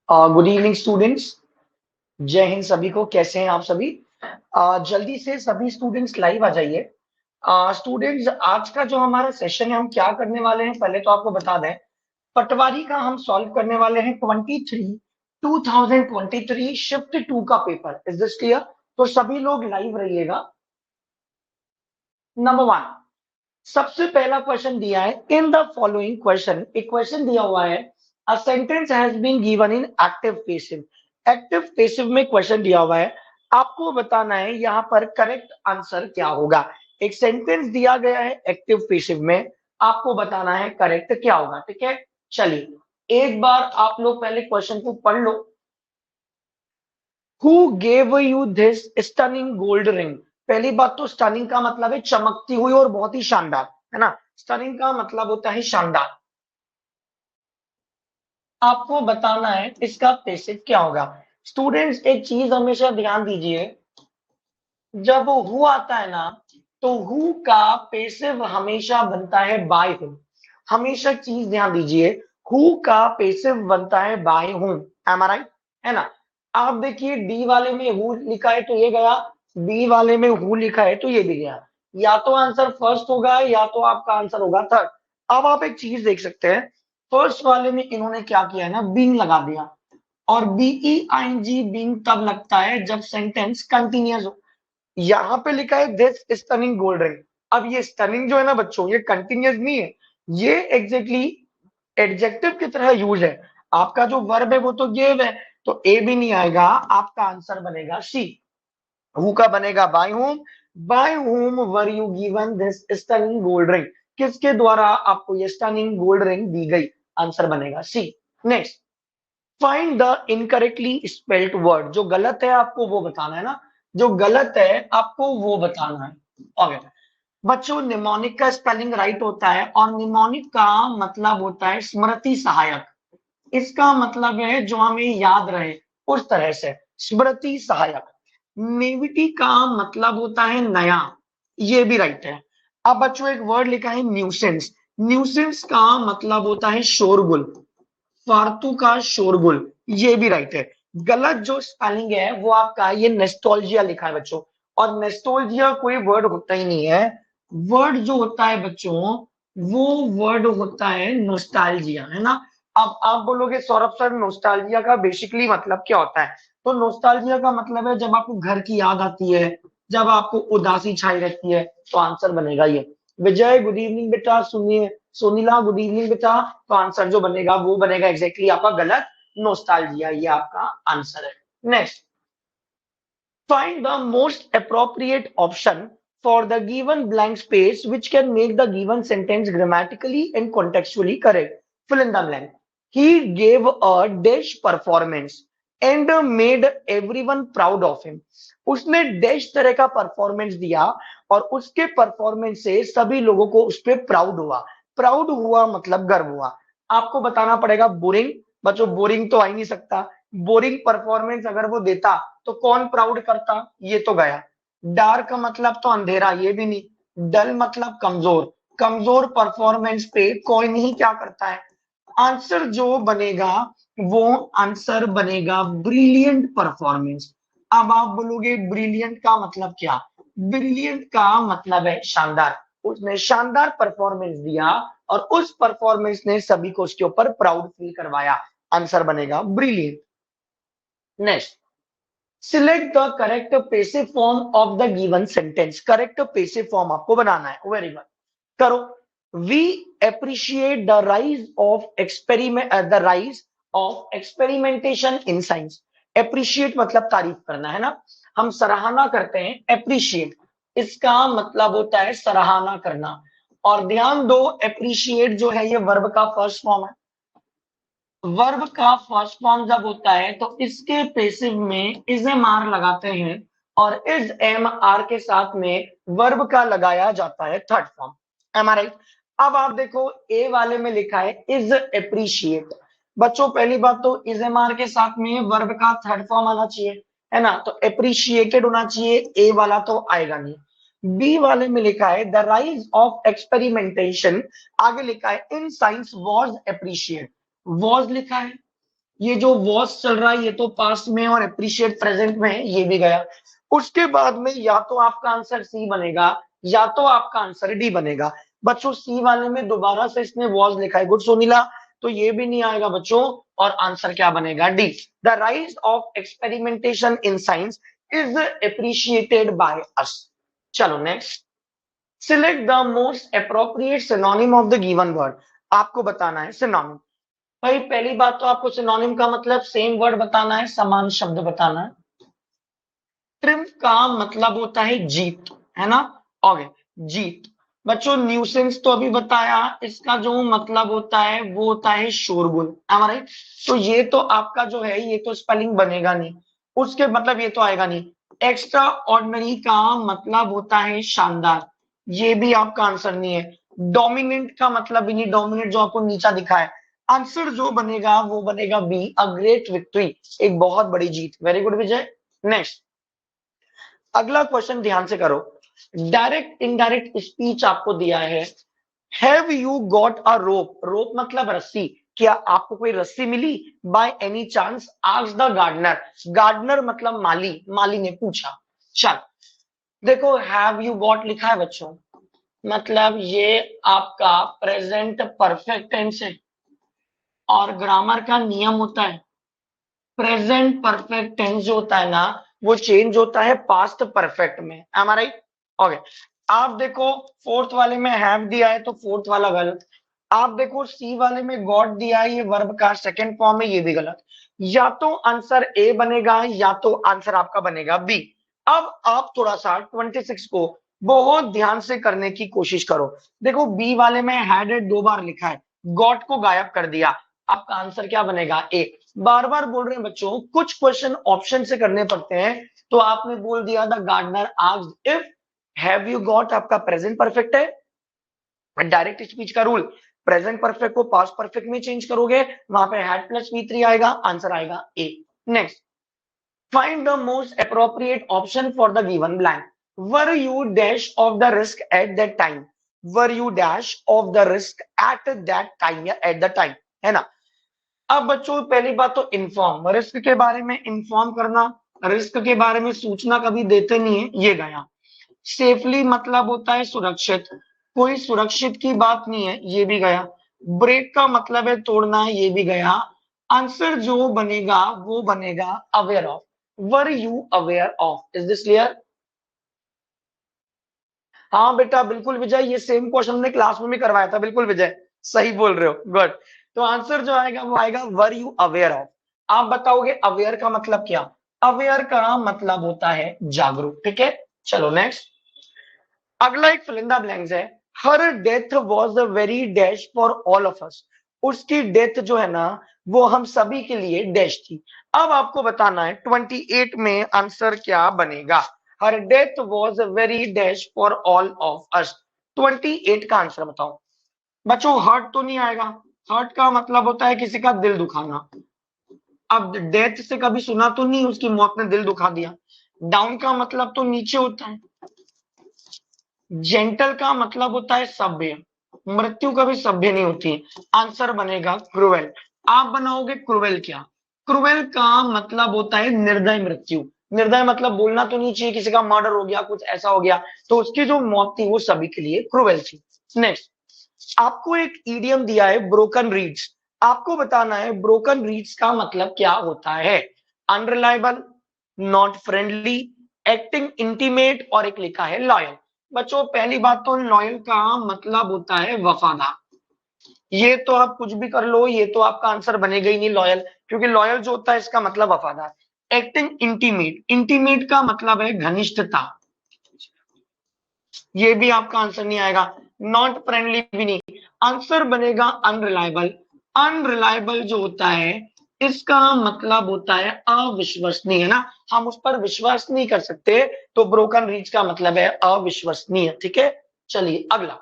Good evening students. जय हिंद सभी को। कैसे हैं आप सभी? जल्दी से सभी स्टूडेंट्स लाइव आ जाइए। स्टूडेंट्स, आज का जो हमारा सेशन है हम क्या करने वाले हैं पहले तो आपको बता दें। पटवारी का हम सॉल्व करने वाले हैं 2023 शिफ्ट 2 का पेपर। Is this clear? तो सभी लोग लाइव रहिएगा। नंबर 1, सबसे पहला क्वेश्चन दिया है। इन द फॉलोइंग क्वेश्चन, एक क्वेश्चन दिया हुआ है। A sentence has been given in active passive. Active passive में क्वेश्चन दिया हुआ है, आपको बताना है यहाँ पर करेक्ट आंसर क्या होगा। एक सेंटेंस दिया गया है एक्टिव पेसिव में, आपको बताना है करेक्ट क्या होगा। ठीक है, चलिए एक बार आप लोग पहले क्वेश्चन को पढ़ लो। Who gave you this stunning gold ring? पहली बात तो स्टनिंग का मतलब है चमकती हुई और बहुत ही शानदार, है ना। स्टनिंग का मतलब होता है शानदार। आपको बताना है इसका पैसिव क्या होगा। स्टूडेंट्स, एक चीज हमेशा ध्यान दीजिए, जब हु आता है ना तो हु का पैसिव हमेशा बनता है बाय हूं। हमेशा चीज ध्यान दीजिए, हु का पैसिव बनता है बाय हूं। M I right? है ना। आप देखिए डी वाले में हु लिखा है तो ये गया, बी वाले में हु लिखा है तो ये भी गया। या तो आंसर फर्स्ट होगा या तो आपका आंसर होगा थर्ड। अब आप एक चीज देख सकते हैं, फर्स्ट वाले में इन्होंने क्या किया है ना, बीइंग लगा दिया। और बीई आई जी बीइंग तब लगता है जब सेंटेंस कंटिन्यूअस हो। यहाँ पे लिखा है दिस स्टनिंग गोल्ड रिंग। अब ये स्टनिंग जो है ना बच्चों, ये कंटिन्यूअस नहीं है, ये एग्जैक्टली एडजेक्टिव की तरह यूज है। आपका जो वर्ब है वो तो गिव है, तो ए भी नहीं आएगा, आपका आंसर बनेगा सी। हु का बनेगा by whom. By whom were you given this stunning gold ring? किसके द्वारा आपको ये स्टनिंग गोल्ड रिंग दी गई? आंसर बनेगा C. Next, find the incorrectly spelled word. जो गलत है आपको वो बताना है ना, जो गलत है आपको वो बताना है। ओके बच्चों, निमोनिक का स्पेलिंग राइट होता है और निमोनिक का मतलब होता है स्मृति सहायक। इसका मतलब है जो हमें याद रहे उस तरह से, स्मृति सहायक। नेविटी का मतलब होता है नया, ये भी राइट है। अब बच्चों एक वर्ड लिखा है न्यूसेंस। न्यूसेंस का मतलब होता है शोरगुल, फालतू का शोरगुल, ये भी राइट है। गलत जो स्पेलिंग है वो आपका ये नेस्टोल्जिया लिखा है बच्चों, और नेस्टोल्जिया कोई वर्ड होता ही नहीं है। वर्ड जो होता है बच्चों, वो वर्ड होता है नोस्टाल्जिया, है ना। अब आप बोलोगे सौरभ सर नोस्टाल्जिया का बेसिकली मतलब क्या होता है? तो नोस्टाल्जिया का मतलब है जब आपको घर की याद आती है, जब आपको उदासी छाई रहती है, तो आंसर बनेगा ये। विजय गुड इवनिंग बेटा, सुनिए। सोनीला गुड इवनिंग बेटा। तो आंसर जो बनेगा वो बनेगा एग्जैक्टली आपका गलत, नोस्टाल्जिया, ये आपका आंसर है। Next, find the most appropriate option for the given blank space which can make the given sentence grammatically and contextually correct. Fill in the blank. He gave a dash performance and made everyone proud of him. उसने dash तरह का performance दिया और उसके performance से सभी लोगों को उस पर प्राउड हुआ। प्राउड हुआ मतलब गर्व हुआ। आपको बताना पड़ेगा बोरिंग। बच्चों बोरिंग तो आ ही नहीं सकता। बोरिंग परफॉर्मेंस अगर वो देता तो कौन प्राउड करता? ये तो गया। डार्क मतलब तो अंधेरा, ये भी नहीं। डल मतलब कमजोर, कमजोर परफॉर्मेंस पे कोई नहीं क्या करता है। आंसर जो बनेगा वो आंसर बनेगा ब्रिलियंट परफॉर्मेंस। अब आप बोलोगे ब्रिलियंट का मतलब क्या? ब्रिलियंट का मतलब है शानदार। उसने शानदार परफॉर्मेंस दिया और उस परफॉर्मेंस ने सभी को उसके ऊपर प्राउड फील करवाया। आंसर बनेगा brilliant. Next, select the correct passive form of the given sentence. Correct passive form आपको बनाना है। वेरी गुड, करो। We appreciate the rise of experimentation in science. Appreciate मतलब तारीफ करना, है ना। हम सराहना करते हैं, एप्रिशिएट इसका मतलब होता है सराहना करना। और ध्यान दो, एप्रिशिएट जो है ये वर्ब का फर्स्ट फॉर्म है। वर्ब का फर्स्ट फॉर्म जब होता है तो इसके पैसिव में इज एम आर लगाते हैं और इज एम आर के साथ में वर्ब का लगाया जाता है third form. Am are right? अब आप देखो ए वाले में लिखा है इज एप्रिशिएट। बच्चों पहली बात तो इज एम आर के साथ में वर्ब का थर्ड फॉर्म आना चाहिए, है ना। तो एप्रिशिएटेड होना चाहिए, ए वाला तो आएगा नहीं। बी वाले में लिखा है द राइज ऑफ एक्सपेरिमेंटेशन, आगे लिखा है in science was appreciate. Was लिखा है, ये जो वॉज चल रहा है ये तो पास्ट में और अप्रिशिएट प्रेजेंट में है, ये भी गया। उसके बाद में या तो आपका आंसर सी बनेगा या तो आपका आंसर डी बनेगा। बच्चों सी वाले में दोबारा से इसने वॉज लिखा है, गुड सोनीला, तो ये भी नहीं आएगा बच्चों, और आंसर क्या बनेगा, D. The rise of experimentation in science is appreciated by us. चलो next, select the most appropriate synonym of the given word. आपको बताना है सिनोनिम। भाई पहली बात तो आपको सिनोनिम का मतलब सेम वर्ड बताना है, समान शब्द बताना है। ट्रिम्फ का मतलब होता है जीत, है ना, ओके, जीत। बच्चों न्यूसेंस तो अभी बताया, इसका जो मतलब होता है वो होता है शोरगुल, हमारे। तो ये तो आपका जो है ये तो स्पेलिंग बनेगा नहीं, उसके मतलब ये तो आएगा नहीं। एक्स्ट्रा ऑर्डिनरी का मतलब होता है शानदार, ये भी आपका आंसर नहीं है। डोमिनेंट का मतलब भी नहीं, डोमिनेंट जो आपको नीचा दिखा है, आंसर जो बनेगा वो बनेगा बी, अ ग्रेट विक्ट्री, एक बहुत बड़ी जीत। वेरी गुड विजय। नेक्स्ट, अगला क्वेश्चन ध्यान से करो। डायरेक्ट इनडायरेक्ट स्पीच आपको दिया है। Have you got a rope, rope मतलब रस्सी, क्या आपको कोई रस्सी मिली, by any chance, asked the gardener, gardener मतलब माली, माली ने पूछा। चल देखो, हैव यू गॉट लिखा है बच्चों, मतलब ये आपका प्रेजेंट परफेक्ट टेंस है, और ग्रामर का नियम होता है प्रेजेंट परफेक्ट टेंस जो होता है ना वो चेंज होता है पास्ट परफेक्ट में, एम आई राइट, ओके। आप देखो फोर्थ वाले में हैव दिया है तो फोर्थ वाला गलत। आप देखो सी वाले में गॉट दिया है, ये वर्ब का सेकंड फॉर्म है, ये भी गलत। या तो आंसर ए बनेगा या तो आंसर आपका बनेगा बी। अब आप थोड़ा सा 26 को बहुत ध्यान से करने की कोशिश करो। देखो बी वाले में हैड दो बार लिखा है, गॉट को गायब कर दिया, आपका आंसर क्या बनेगा, ए। बार बार बोल रहे हैं बच्चों, कुछ क्वेश्चन ऑप्शन से करने पड़ते हैं, तो आपने बोल दिया the gardener asked if, have you got आपका प्रेजेंट परफेक्ट है, डायरेक्ट स्पीच का रूल, प्रेजेंट परफेक्ट को पास्ट परफेक्ट में चेंज करोगे, वहां पे हैड प्लस V3 आएगा, आंसर आएगा A. Next, find the most appropriate option for the given blank. Were you dash of the risk at that time, were you dash of the risk at that time या at the time, है ना। अब बच्चों पहली बात तो inform, risk के बारे में इन्फॉर्म करना, रिस्क के बारे में सूचना कभी देते नहीं है, ये गया। सेफली मतलब होता है सुरक्षित, कोई सुरक्षित की बात नहीं है, ये भी गया। ब्रेक का मतलब है तोड़ना, ये भी गया। आंसर जो बनेगा वो बनेगा aware of, were you aware of, is this clear. हाँ बेटा बिल्कुल विजय, ये सेम क्वेश्चन हमने क्लास में भी करवाया था, बिल्कुल विजय सही बोल रहे हो, गुड। तो आंसर जो आएगा वो आएगा वर यू अवेयर ऑफ। आप बताओगे अवेयर का मतलब क्या, अवेयर का मतलब होता है जागरूक, ठीक है। चलो नेक्स्ट, अगला एक फिलिंदा ब्लैंक्स है। Her death was a very dash for all of us, उसकी डेथ जो है ना वो हम सभी के लिए डैश थी। अब आपको बताना है 28 में आंसर क्या बनेगा। Her death was a very dash for all of us, 28 का आंसर बताओ। बच्चों हर्ट तो नहीं आएगा, हर्ट का मतलब होता है किसी का दिल दुखाना। अब डेथ से कभी सुना तो नहीं उसकी मौत ने दिल दुखा दिया। डाउन का मतलब तो नीचे होता है। जेंटल का मतलब होता है सभ्य, मृत्यु कभी सभ्य नहीं होती। आंसर बनेगा क्रूएल। आप बनाओगे क्रूएल क्या, क्रूएल का मतलब होता है निर्दय मृत्यु। निर्दय मतलब बोलना तो नहीं चाहिए, किसी का मर्डर हो गया कुछ ऐसा हो गया, तो उसकी जो मौत थी वो सभी के लिए क्रूएल थी। नेक्स्ट, आपको एक ईडियम दिया है ब्रोकन रीड्स, आपको बताना है ब्रोकन रीड्स का मतलब क्या होता है। Unreliable, not friendly, acting intimate, और एक लिखा है लॉयल। बच्चों पहली बात तो लॉयल का मतलब होता है वफादार, ये तो आप कुछ भी कर लो ये तो आपका आंसर बनेगा ही नहीं लॉयल, क्योंकि लॉयल जो होता है इसका मतलब वफादार। एक्टिंग इंटीमेट, इंटीमेट का मतलब है घनिष्ठता, ये भी आपका आंसर नहीं आएगा। नॉट फ्रेंडली भी नहीं, आंसर बनेगा अनरिलायबल। अनरिलायबल जो होता है इसका मतलब होता है अविश्वसनीय, है ना, हम उस पर विश्वास नहीं कर सकते, तो ब्रोकन रीच का मतलब है अविश्वसनीय, ठीक है। चलिए अगला,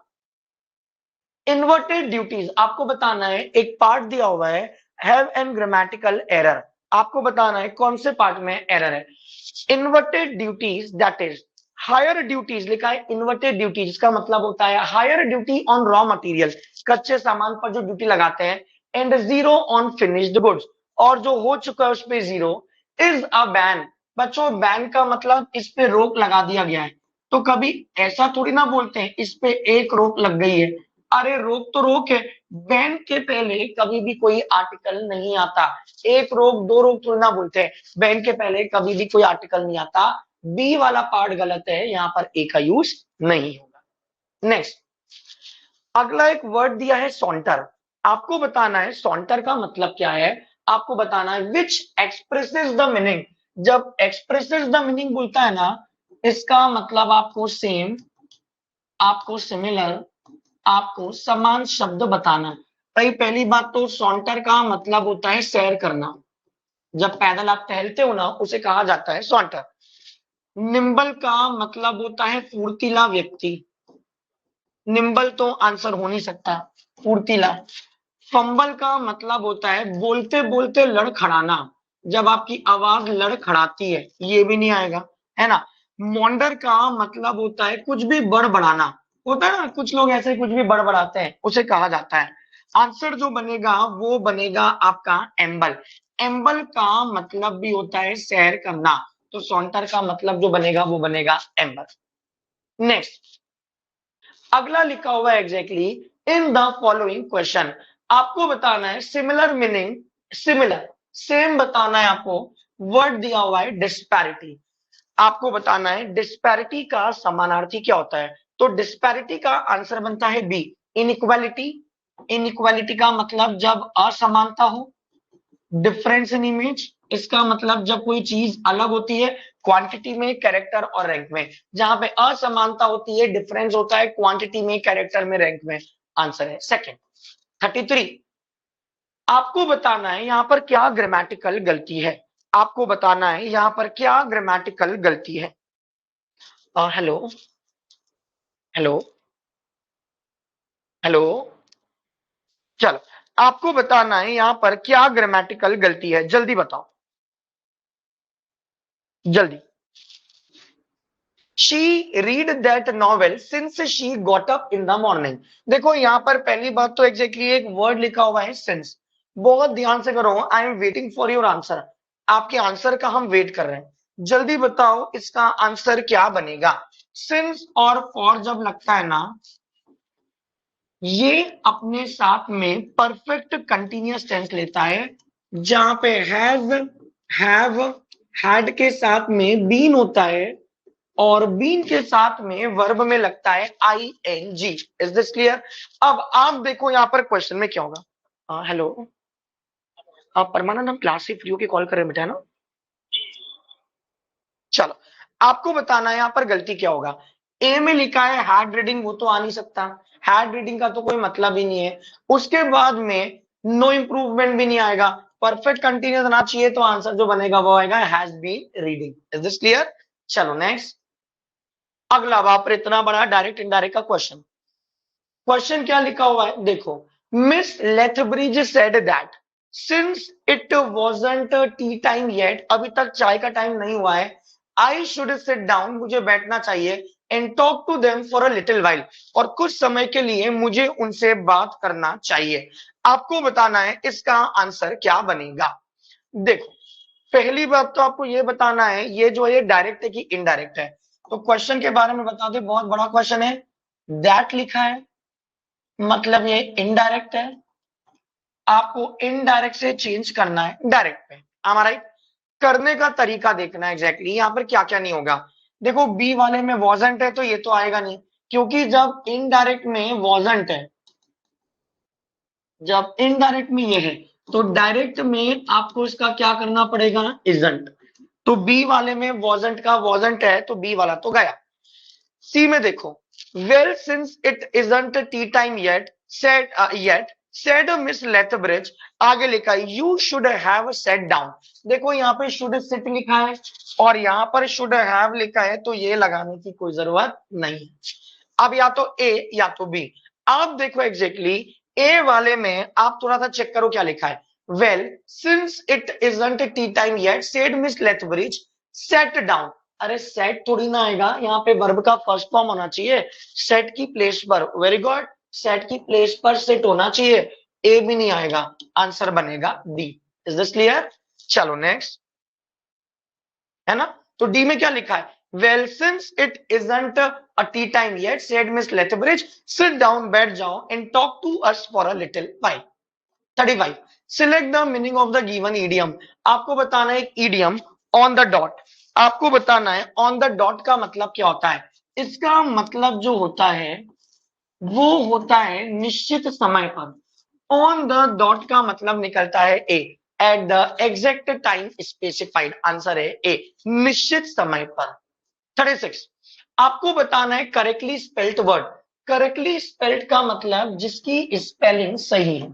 इन्वर्टेड ड्यूटीज, आपको बताना है एक पार्ट दिया हुआ है, हैव एन ग्रामेटिकल एरर, आपको बताना है कौन से पार्ट में एरर है। Inverted duties that is higher duties, लिखा है इन्वर्टेड ड्यूटीज का मतलब होता है higher duty on raw material, कच्चे सामान पर जो ड्यूटी लगाते हैं, and zero on finished goods, और जो हो चुका है उस पे 0 इज अ बैन। बच्चों बैन का मतलब इस पे रोक लगा दिया गया है। तो कभी ऐसा थोड़ी ना बोलते हैं इस पे एक रोक लग गई है। अरे रोक तो रोक है, बैन के पहले कभी भी कोई आर्टिकल नहीं आता। एक रोक दो रोक थोड़ी ना बोलते हैं, बैन के पहले कभी भी कोई आर्टिकल नहीं आता। बी वाला पार्ट गलत है, यहाँ पर ए का यूज नहीं होगा। नेक्स्ट, अगला एक वर्ड दिया है सॉन्टर। आपको बताना है सॉन्टर का मतलब क्या है। आपको बताना है विच एक्सप्रेसेस द मीनिंग। जब एक्सप्रेसेस द मीनिंग बोलता है ना, इसका मतलब आपको सेम, आपको सिमिलर, आपको समान शब्द बताना है। भाई पहली बात तो सॉन्टर का मतलब होता है सैर करना। जब पैदल आप टहलते हो ना, उसे कहा जाता है सॉन्टर। निम्बल का मतलब होता है फुर्तीला व्यक्ति। निम्बल तो आंसर हो नहीं सकता, फुर्तीला। फंबल का मतलब होता है बोलते बोलते लड़खड़ाना। जब आपकी आवाज लड़खड़ाती है, ये भी नहीं आएगा, है ना। मॉन्डर का मतलब होता है कुछ भी बड़बड़ाना। होता है ना, कुछ लोग ऐसे कुछ भी बड़बड़ाते हैं, उसे कहा जाता है। आंसर जो बनेगा वो बनेगा आपका एम्बल। एम्बल का मतलब भी होता है सैर करना। तो सॉन्टर का मतलब जो बनेगा वो बनेगा एम्बल। नेक्स्ट, अगला लिखा हुआ है exactly in the following question. आपको बताना है सिमिलर मीनिंग, सिमिलर सेम बताना है आपको। वर्ड दिया हुआ है डिस्पैरिटी। आपको बताना है डिस्पैरिटी का समानार्थी क्या होता है। तो डिस्पैरिटी का आंसर बनता है बी, इनइक्वालिटी। इनइक्वालिटी का मतलब जब असमानता हो। डिफरेंस इन इमेज, इसका मतलब जब कोई चीज अलग होती है क्वांटिटी में, कैरेक्टर और रैंक में। जहां पे असमानता होती है, डिफरेंस होता है क्वांटिटी में, कैरेक्टर में, रैंक में। आंसर है सेकंड। 33, आपको बताना है यहां पर क्या ग्रामेटिकल गलती है। आपको बताना है यहां पर क्या ग्रामेटिकल गलती है। हेलो हेलो हेलो, चलो आपको बताना है यहां पर क्या ग्रामेटिकल गलती है, जल्दी बताओ जल्दी। She read that novel since she got up in the morning. देखो यहां पर पहली बात तो एग्जैक्टली एक वर्ड लिखा हुआ है सिंस। बहुत ध्यान से करो, I am waiting for your answer. आपके आंसर का हम वेट कर रहे हैं, जल्दी बताओ इसका आंसर क्या बनेगा। सिंस और फॉर जब लगता है ना, ये अपने साथ में परफेक्ट कंटिन्यूअस टेंस लेता है। जहां पे हैव, हैड के साथ में बीन होता है, और बीन के साथ में वर्ब में लगता है I N G. Is this clear. अब आप देखो यहां पर क्वेश्चन में क्या होगा। हेलो, आप परमानंद, हम क्लास से फ्री होके कॉल कर रहे हैं बेटा, है ना। चलो आपको बताना है यहां पर गलती क्या होगा। ए में लिखा है हैड रीडिंग, वो तो आ नहीं सकता। हैड रीडिंग का तो कोई मतलब ही नहीं है। उसके बाद में नो इंप्रूवमेंट भी नहीं आएगा। परफेक्ट कंटिन्यूस आना चाहिए, तो आंसर जो बनेगा वो आएगा has been reading. Is this clear. चलो नेक्स्ट, अगला वहां पर इतना बड़ा डायरेक्ट इनडायरेक्ट का क्वेश्चन। क्वेश्चन क्या लिखा हुआ है देखो। Miss Lethbridge said that since it wasn't tea time yet, अभी तक चाय का टाइम नहीं हुआ है, आई शुड सिट डाउन, मुझे बैठना चाहिए, and talk to them for a little while, और कुछ समय के लिए मुझे उनसे बात करना चाहिए। आपको बताना है इसका आंसर क्या बनेगा। देखो पहली बात तो आपको ये बताना है ये जो है ये डायरेक्ट है कि इनडायरेक्ट है। तो क्वेश्चन के बारे में बता दे, बहुत बड़ा क्वेश्चन है। दैट लिखा है मतलब ये इनडायरेक्ट है। आपको इनडायरेक्ट से चेंज करना है डायरेक्ट पे, हमारा करने का तरीका देखना है एग्जैक्टली यहाँ पर क्या क्या नहीं होगा। देखो बी वाले में वॉजेंट है तो ये तो आएगा नहीं, क्योंकि जब इनडायरेक्ट में वॉजेंट है, जब इनडायरेक्ट में ये है, तो डायरेक्ट में आपको इसका क्या करना पड़ेगा, इजंट। तो बी वाले में वॉजेंट का वॉजेंट है, तो बी वाला तो गया। सी में देखो, well since it isn't T time yet said Miss Lethbridge, आगे लिखा है you should have set down. देखो यहाँ पे शुड सिट लिखा है और यहाँ पर शुड हैव लिखा है, तो ये लगाने की कोई जरूरत नहीं है। अब या तो ए या तो बी। आप देखो एग्जैक्टली ए वाले में आप थोड़ा सा चेक करो क्या लिखा है। Well since it isn't T time yet said Miss Lethbridge set down. अरे सेट थोड़ी ना आएगा, यहाँ पे वर्ब का फर्स्ट फॉर्म होना चाहिए सेट की प्लेस पर। वेरी गुड, सेट की प्लेस पर सेट होना चाहिए। ए भी नहीं आएगा, आंसर बनेगा डी। Is this clear? चलो नेक्स्ट, है ना? तो डी में क्या लिखा है? Well since it isn't a tea time yet said Miss Lethbridge, sit down, बैठ जाओ and talk to us for a little while. 35, select the meaning of the given idiom. आपको बताना है एक ईडियम ऑन द डॉट। आपको बताना है on the dot का मतलब क्या होता है। इसका मतलब जो होता है वो होता है निश्चित समय पर। ऑन द डॉट का मतलब निकलता है A, at the exact time specified. Answer है ए, निश्चित समय पर। 36, आपको बताना है correctly spelled word. Correctly spelled का मतलब जिसकी स्पेलिंग सही है।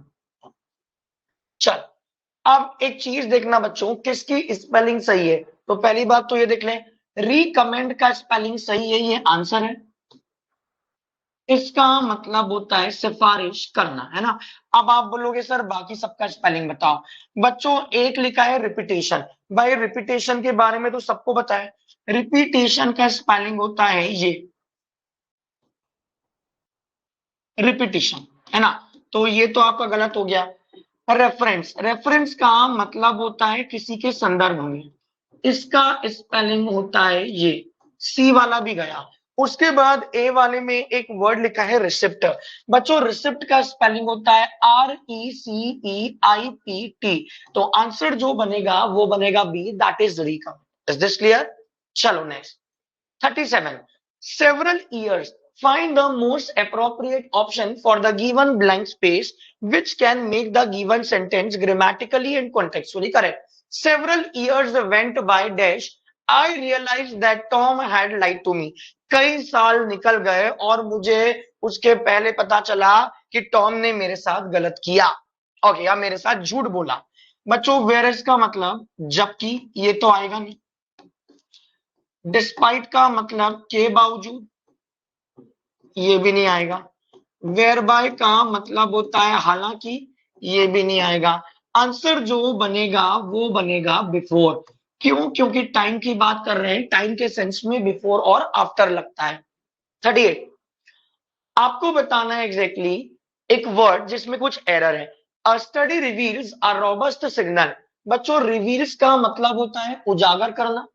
चल, अब एक चीज देखना बच्चों, किसकी स्पेलिंग सही है। तो पहली बात तो ये देख लें, रिकमेंड का स्पेलिंग सही है, ये आंसर है। इसका मतलब होता है सिफारिश करना, है ना? अब आप बोलोगे सर बाकी सबका स्पेलिंग बताओ। बच्चों एक लिखा है रिपीटेशन। भाई रिपीटेशन के बारे में तो सबको पता है, रिपीटेशन का स्पेलिंग होता है ये, रिपीटेशन, है ना? तो ये तो आपका गलत हो गया। रेफरेंस, रेफरेंस का मतलब होता है किसी के संदर्भ में। इसका स्पेलिंग होता है ये, सी वाला भी गया। उसके बाद ए वाले में एक वर्ड लिखा है रिसिप्ट। बच्चों रिसिप्ट का स्पेलिंग होता है RECEIPT। तो आंसर जो बनेगा वो बनेगा बी, दैट इज रिकम। Is this clear? चलो next, 37, several years, find the most appropriate option for the given blank space which can make the given sentence grammatically and contextually correct. Several years went by dash, I realized that Tom had lied to me. कई साल निकल गए और मुझे उसके पहले पता चला कि टॉम ने मेरे साथ गलत किया, ओके, या मेरे साथ झूठ बोला। बच्चों वेयर का मतलब जबकि, ये तो आएगा नहीं। डिस्पाइट का मतलब के बावजूद, ये भी नहीं आएगा। वेयर बाय का मतलब होता है हालांकि, ये भी नहीं आएगा। आंसर जो बनेगा वो बनेगा बिफोर। क्यों? क्योंकि टाइम की बात कर रहे हैं, टाइम के सेंस में बिफोर और आफ्टर लगता है। 38, आपको बताना है एग्जैक्टली एक वर्ड जिसमें कुछ एरर है। अ study reveals a robust signal. बच्चों रिवील्स का मतलब होता है उजागर करना,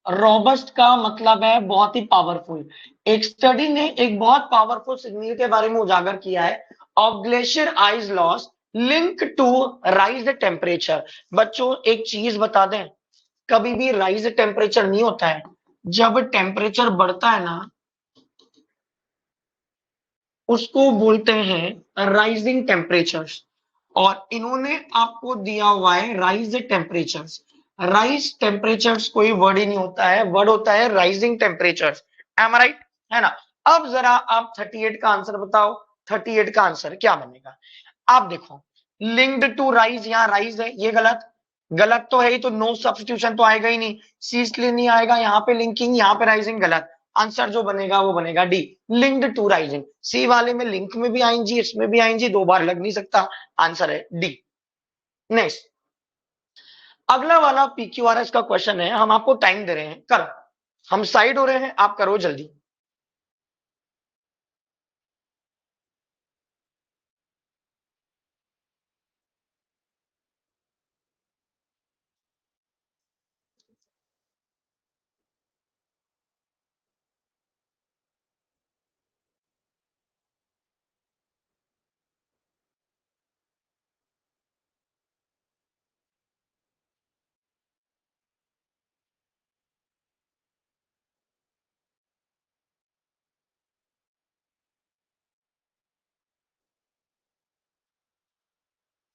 रोबस्ट का मतलब है बहुत ही पावरफुल। एक स्टडी ने एक बहुत पावरफुल सिग्नल के बारे में उजागर किया है, of glacier ice loss link to rise temperature. बच्चों एक चीज बता दें, कभी भी राइज टेम्परेचर नहीं होता है, जब टेम्परेचर बढ़ता है ना उसको बोलते हैं राइजिंग टेम्परेचर्स। और इन्होंने आपको दिया हुआ है राइज टेम्परेचर्स। राइज टेम्परेचर्स कोई वर्ड ही नहीं होता है, वर्ड होता है rising temperatures. M I right? है ना? अब जरा आप 38 का आंसर बताओ। 38 का आंसर क्या बनेगा? आप देखो, लिंक्ड टू राइज, यहाँ राइज है, ये गलत। गलत तो है ही, तो नो सब्स्टिट्यूशन तो आएगा ही नहीं, सी इसलिए नहीं आएगा। यहाँ पे लिंकिंग, यहाँ पे राइजिंग, गलत। आंसर जो बनेगा वो बनेगा डी, लिंक्ड टू राइजिंग। सी वाले में लिंक में भी आईएनजी, इसमें भी आईएनजी, दो बार लग नहीं सकता। आंसर है डी। नेक्स्ट, अगला वाला पीक्यूआरएस का क्वेश्चन है, हम आपको टाइम दे रहे हैं, करो। हम साइड हो रहे हैं, आप करो जल्दी।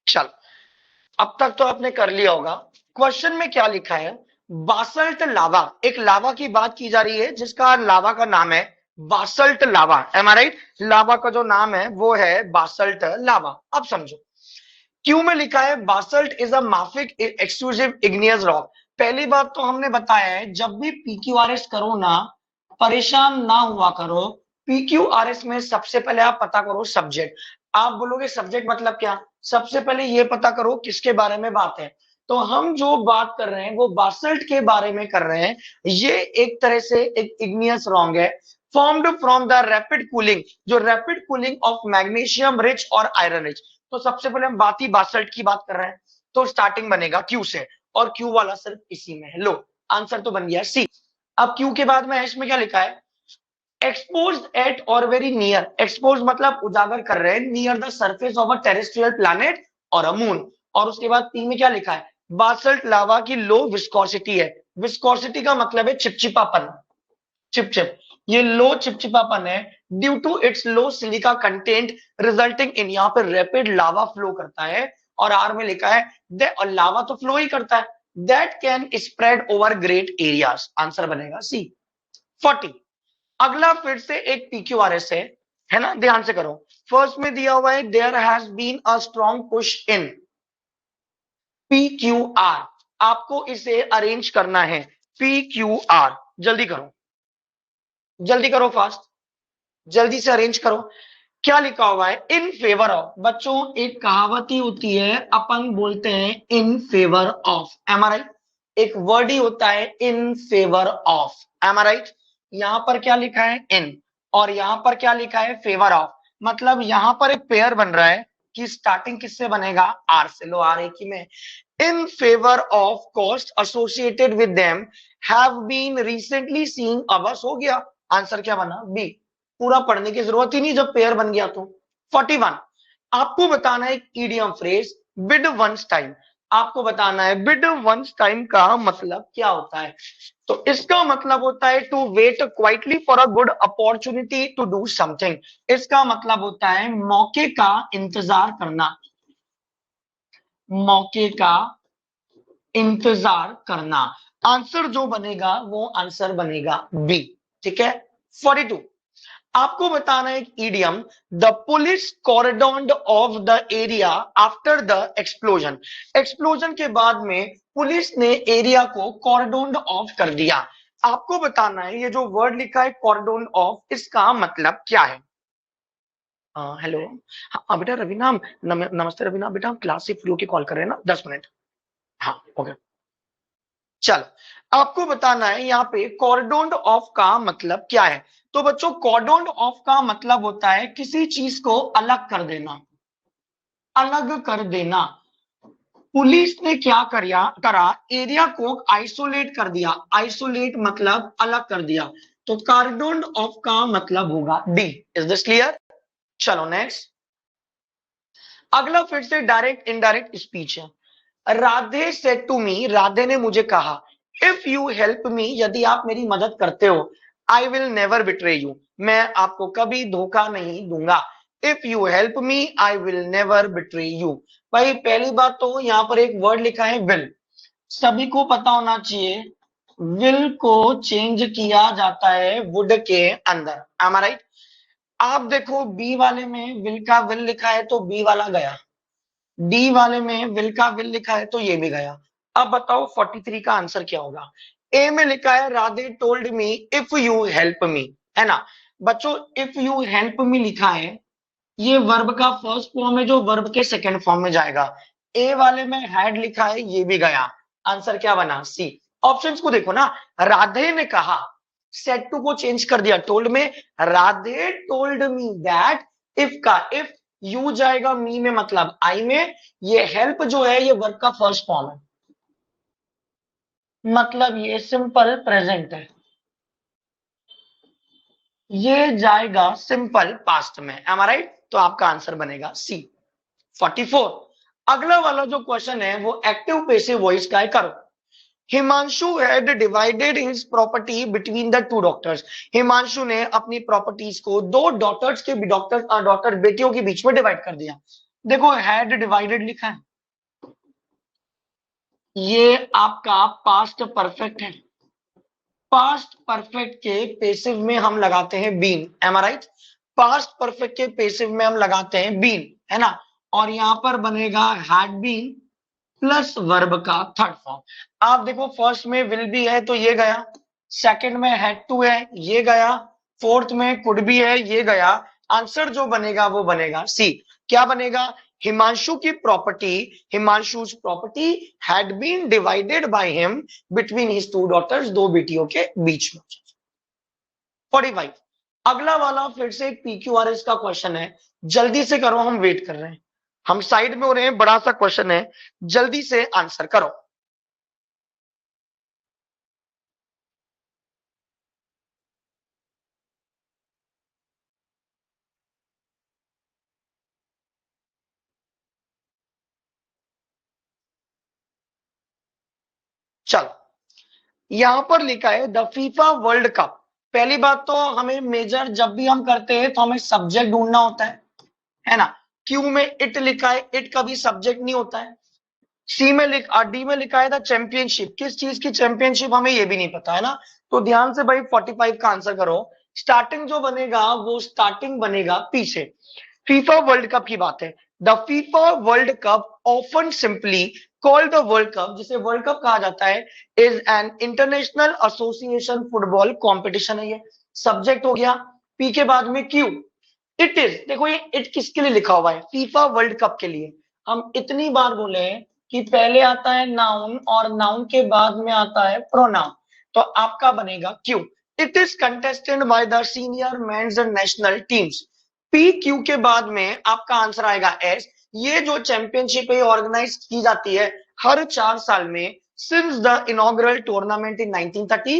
चल, अब तक तो आपने कर लिया होगा। क्वेश्चन में क्या लिखा है? बासल्ट लावा, एक लावा की बात की जा रही है जिसका लावा का नाम है बासल्ट लावा। M I right? लावा का जो नाम है वो है बासल्ट लावा। अब समझो, क्यों में लिखा है basalt is a mafic exclusive igneous rock. पहली बात तो हमने बताया है, जब भी पीक्यूआरएस करो ना, परेशान ना हुआ करो। पीक्यूआरएस में सबसे पहले आप पता करो सब्जेक्ट। आप बोलोगे सब्जेक्ट मतलब क्या? सबसे पहले ये पता करो किसके बारे में बात है। तो हम जो बात कर रहे हैं वो बासल्ट के बारे में कर रहे हैं। ये एक तरह से एक इग्नियस रॉक है, formed from the rapid cooling, जो rapid cooling of magnesium rich और आयरन रिच। तो सबसे पहले हम बात ही बासल्ट की बात कर रहे हैं, तो स्टार्टिंग बनेगा क्यू से, और क्यू वाला सिर्फ इसी में है। लो आंसर तो बन गया सी। अब क्यू के बाद में इसमें क्या लिखा है, एक्सपोज एट और वेरी नियर, एक्सपोज मतलब उजागर कर रहे हैं, near the surface of a terrestrial planet और अ मून। और उसके बाद पी में क्या लिखा है, बासल्ट लावा की लो विस्कोसिटी है, विस्कोसिटी का मतलब है चिपचिपापन, चिपचिप, ये लो चिपचिपापन है, due to its low silica content resulting in, यहाँ पे रैपिड लावा फ्लो करता है, और आर में लिखा है और लावा तो फ्लो ही करता है, that can spread over great areas, answer बनेगा सी 40। अगला फिर से एक पीक्यूआरएस है ना, ध्यान से करो। फर्स्ट में दिया हुआ है there has been a strong push in PQR, आपको इसे अरेंज करना है पीक्यूआर, जल्दी करो फास्ट, जल्दी से अरेंज करो। क्या लिखा हुआ है, इन फेवर ऑफ, बच्चों एक कहावत ही होती है, अपन बोलते हैं in favour of, am I right, एक वर्ड ही होता है in favour of, am I right. यहां पर क्या लिखा है इन, और यहां पर क्या लिखा है फेवर ऑफ, मतलब यहां पर एक पेयर बन रहा है कि स्टार्टिंग किससे बनेगा, आर से, लो आर एक ही में, in favour of cost associated with them have been recently seeing, अब बस हो गया, आंसर क्या बना बी, पूरा पढ़ने की जरूरत ही नहीं जब पेयर बन गया तो। 41 आपको बताना है idiom phrase bide one's time, आपको बताना है बिड वंस टाइम का मतलब क्या होता है, तो इसका मतलब होता है to wait quietly for a good opportunity to do something, इसका मतलब होता है मौके का इंतजार करना, मौके का इंतजार करना, आंसर जो बनेगा वो आंसर बनेगा बी, ठीक है। 42 आपको बताना है idiom the police cordoned off the area after the explosion, explosion के बाद में पुलिस ने एरिया को कॉरिडोन्ड ऑफ कर दिया, आपको बताना है ये जो वर्ड लिखा है कॉरिडोन ऑफ, इसका मतलब क्या है। हेलो, हाँ बेटा रवीना, नमस्ते रवीना, बेटा हम क्लास से फ्री होके कॉल कर रहे हैं ना, 10 मिनट, हाँ ओके। चलो आपको बताना है यहाँ पे कॉरिडोन ऑफ का मतलब क्या है, तो बच्चों कॉरिडोन ऑफ का मतलब होता है किसी चीज को अलग कर देना, अलग कर देना। पुलिस ने क्या करा, एरिया को आइसोलेट कर दिया, आइसोलेट मतलब अलग कर दिया, तो कॉरिडोन ऑफ का मतलब होगा डी, इज दिस क्लियर। चलो नेक्स्ट, अगला फिर से डायरेक्ट इनडायरेक्ट स्पीच है। Radhe said to me, Radhe ने मुझे कहा, इफ यू हेल्प मी, यदि आप मेरी मदद करते हो, I will never betray you, मैं आपको कभी धोखा नहीं दूंगा, if you help me I will never betray you. भाई पहली बात तो यहाँ पर एक वर्ड लिखा है विल, सभी को पता होना चाहिए विल को चेंज किया जाता है वुड के अंदर, एम आई राइट। आप देखो बी वाले में विल का विल लिखा है तो बी वाला गया, डी वाले में विल का विल लिखा है तो ये भी गया। अब बताओ 43 का आंसर क्या होगा, ए में लिखा है Radhe told me if you help me, है ना बच्चों, इफ यू हेल्प मी लिखा है, ये वर्ब का फर्स्ट फॉर्म है जो वर्ब के सेकंड फॉर्म में जाएगा, ए वाले में हैड लिखा है ये भी गया, आंसर क्या बना सी। ऑप्शंस को देखो ना, राधे ने कहा, सेड टू को चेंज कर दिया टोल्ड में, Radhe told me that, if का इफ, यू जाएगा मी में मतलब आई में, ये हेल्प जो है ये वर्ब का फर्स्ट फॉर्म है, मतलब ये सिंपल प्रेजेंट है, ये जाएगा सिंपल पास्ट में, एम आई राइट, तो आपका आंसर बनेगा सी 44। अगला वाला जो क्वेश्चन है वो एक्टिव पैसिव वॉइस का है, करो। Himanshu had divided his property between the two doctors, Himanshu ने अपनी प्रॉपर्टीज को दो डॉटर्स के डॉटर बेटियों के बीच में डिवाइड कर दिया। देखो हैड डिवाइडेड लिखा है, ये आपका पास्ट परफेक्ट है, पास्ट परफेक्ट के पेसिव में हम लगाते हैं been, am I right, past perfect के पेसिव में हम लगाते हैं बीन, है ना, और यहां पर बनेगा हैड बीन प्लस वर्ब का थर्ड फॉर्म। आप देखो फर्स्ट में विल भी है तो ये गया, सेकंड में हैड टू है ये गया, फोर्थ में कुड भी है ये गया, आंसर जो बनेगा वो बनेगा सी। क्या बनेगा, हिमांशु की प्रॉपर्टी, हिमांशु's property had been divided by him between his two daughters, दो बेटियों के बीच में। 45 अगला वाला फिर से एक पीक्यूआरएस का क्वेश्चन है, जल्दी से करो हम वेट कर रहे हैं। हम साइड में हो रहे हैं, बड़ा सा क्वेश्चन है, जल्दी से आंसर करो। चलो, यहां पर लिखा है द फीफा वर्ल्ड कप। पहली बात तो हमें मेजर जब भी हम करते हैं तो हमें सब्जेक्ट ढूंढना होता है ना। क्यू में इट लिखा है, इट कभी सब्जेक्ट नहीं होता है। डी में लिखा है था चैंपियनशिप, किस चीज की चैंपियनशिप हमें ये भी नहीं पता है ना। तो ध्यान से भाई 45 का आंसर करो। स्टार्टिंग जो बनेगा वो स्टार्टिंग बनेगा पीछे। फीफा वर्ल्ड कप की बात है। The FIFA world cup often simply called the world cup, जिसे वर्ल्ड कप कहा जाता है, is an international association football competition है। ये सब्जेक्ट हो गया। पी के बाद में क्यू, इट इज, देखो ये इट किसके लिए लिखा हुआ है, फीफा वर्ल्ड कप के लिए। हम इतनी बार बोले कि पहले आता है नाउन और नाउन के बाद में आता है प्रोनाउन, तो आपका बनेगा Q. It is contested by the senior mains national teams. P Q के बाद में आपका आंसर आएगा एस। ये जो चैंपियनशिप है ऑर्गेनाइज की जाती है हर 4 साल में, सिंस द इनॉग्रल टूर्नामेंट इन 1930।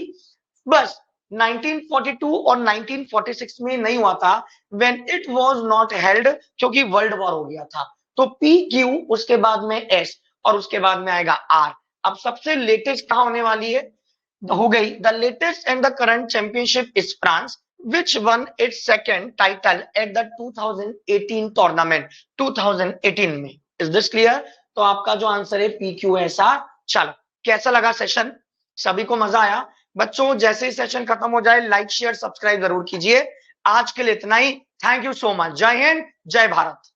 बस 1942 और 1946 में नहीं हुआ था, when it was not held, क्योंकि वर्ल्ड वॉर हो गया था। तो पी क्यू, उसके बाद में एस, और उसके बाद में आएगा आर। अब सबसे लेटेस्ट कहां होने वाली है, हो गई। The latest and the current championship is France, which won its second title at the 2018 tournament, 2018 में। Is this clear? तो आपका जो आंसर है पी क्यू ऐसा। चलो, कैसा लगा सेशन? सभी को मजा आया? बच्चों, जैसे ही सेशन खत्म हो जाए लाइक शेयर सब्सक्राइब जरूर कीजिए। आज के लिए इतना ही। Thank you so much. जय हिंद, जय भारत।